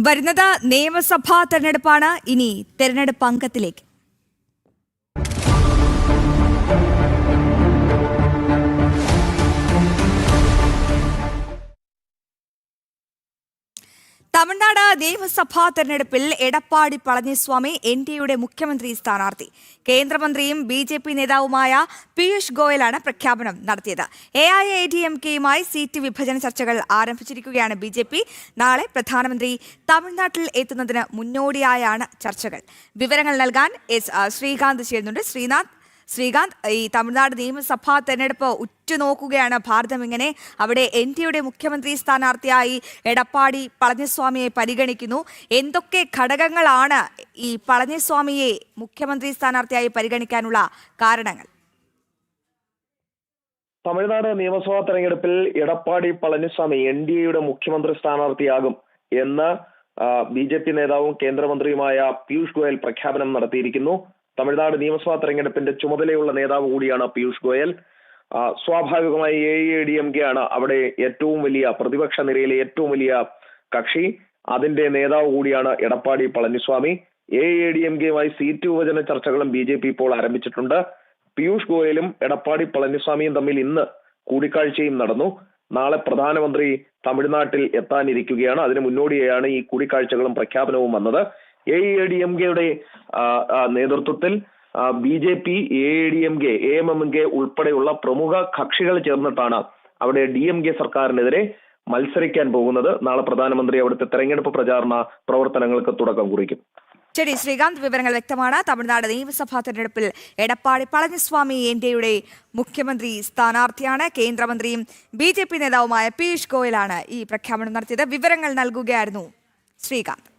വരുന്നത് നിയമസഭാ തെരഞ്ഞെടുപ്പാണ്. ഇനി തെരഞ്ഞെടുപ്പ് അംഗത്തിലേക്ക്. തമിഴ്നാട് നിയമസഭാ തെരഞ്ഞെടുപ്പിൽ എടപ്പാടി പളനിസ്വാമി എൻഡിഎയുടെ മുഖ്യമന്ത്രി സ്ഥാനാർത്ഥി. കേന്ദ്രമന്ത്രിയും ബിജെപി നേതാവുമായ പീയൂഷ് ഗോയലാണ് പ്രഖ്യാപനം നടത്തിയത്. എഐഎഡിഎംകെയുമായി സീറ്റ് വിഭജന ചർച്ചകൾ ആരംഭിച്ചിരിക്കുകയാണ് ബിജെപി. നാളെ പ്രധാനമന്ത്രി തമിഴ്നാട്ടിൽ എത്തുന്നതിന് മുന്നോടിയായാണ് ചർച്ചകൾ. വിവരങ്ങൾ നൽകാൻ ശ്രീകാന്ത് ചേരുന്നുണ്ട്. ശ്രീകാന്ത്, ഈ തമിഴ്നാട് നിയമസഭാ തെരഞ്ഞെടുപ്പ് ഉറ്റുനോക്കുകയാണ് ഭാരതം. ഇങ്ങനെ അവിടെ എൻഡിഎയുടെ മുഖ്യമന്ത്രി സ്ഥാനാർത്ഥിയായി എടപ്പാടി പളനിസ്വാമിയെ പരിഗണിക്കുന്നു. എന്തൊക്കെ ഘടകങ്ങളാണ് ഈ പളനിസ്വാമിയെ മുഖ്യമന്ത്രി സ്ഥാനാർത്ഥിയായി പരിഗണിക്കാനുള്ള കാരണങ്ങൾ? തമിഴ്നാട് നിയമസഭാ തെരഞ്ഞെടുപ്പിൽ എടപ്പാടി പളനിസ്വാമി എൻഡിഎയുടെ മുഖ്യമന്ത്രി സ്ഥാനാർത്ഥിയാകും എന്ന് ബിജെപി നേതാവും കേന്ദ്രമന്ത്രിയുമായ പീയൂഷ് ഗോയൽ പ്രഖ്യാപനം നടത്തിയിരിക്കുന്നു. തമിഴ്നാട് നിയമസഭാ തെരഞ്ഞെടുപ്പിന്റെ ചുമതലയുള്ള നേതാവ് കൂടിയാണ് പീയൂഷ് ഗോയൽ. സ്വാഭാവികമായി എഐഎഡിഎംകെ ആണ് അവിടെ ഏറ്റവും വലിയ പ്രതിപക്ഷ നിരയിലെ ഏറ്റവും വലിയ കക്ഷി. അതിന്റെ നേതാവ് കൂടിയാണ് എടപ്പാടി പളനിസ്വാമി. എഐഎഡിഎംകെയുമായി സീറ്റ് വിഭജന ചർച്ചകളും ബിജെപി ഇപ്പോൾ ആരംഭിച്ചിട്ടുണ്ട്. പീയൂഷ് ഗോയലും എടപ്പാടി പളനിസ്വാമിയും തമ്മിൽ ഇന്ന് കൂടിക്കാഴ്ചയും നടന്നു. നാളെ പ്രധാനമന്ത്രി തമിഴ്നാട്ടിൽ എത്താനിരിക്കുകയാണ്. അതിന് മുന്നോടിയായാണ് ഈ കൂടിക്കാഴ്ചകളും പ്രഖ്യാപനവും വന്നത്. എഐഎഡിഎംകെയുടെ നേതൃത്വത്തിൽ ബിജെപി, എഐഎഡിഎംകെ, എഎംഎംകെ ഉൾപ്പെടെയുള്ള പ്രമുഖ കക്ഷികൾ ചേർന്നിട്ടാണ് അവിടെ ഡിഎംകെ സർക്കാരിനെതിരെ മത്സരിക്കാൻ പോകുന്നത്. നാളെ പ്രധാനമന്ത്രി അവിടുത്തെ തെരഞ്ഞെടുപ്പ് പ്രചാരണ പ്രവർത്തനങ്ങൾക്ക് തുടക്കം കുറിക്കും. ശരി ശ്രീകാന്ത്, വിവരങ്ങൾ വ്യക്തമാണ്. തമിഴ്നാട് നിയമസഭാ തെരഞ്ഞെടുപ്പിൽ എടപ്പാടി പളനിസ്വാമി എൻഡിഎയുടെ മുഖ്യമന്ത്രി സ്ഥാനാർത്ഥിയാണ്. കേന്ദ്രമന്ത്രിയും ബിജെപി നേതാവുമായ പീയൂഷ് ഗോയലാണ് ഈ പ്രഖ്യാപനം നടത്തിയത്. വിവരങ്ങൾ നൽകുകയായിരുന്നു ശ്രീകാന്ത്.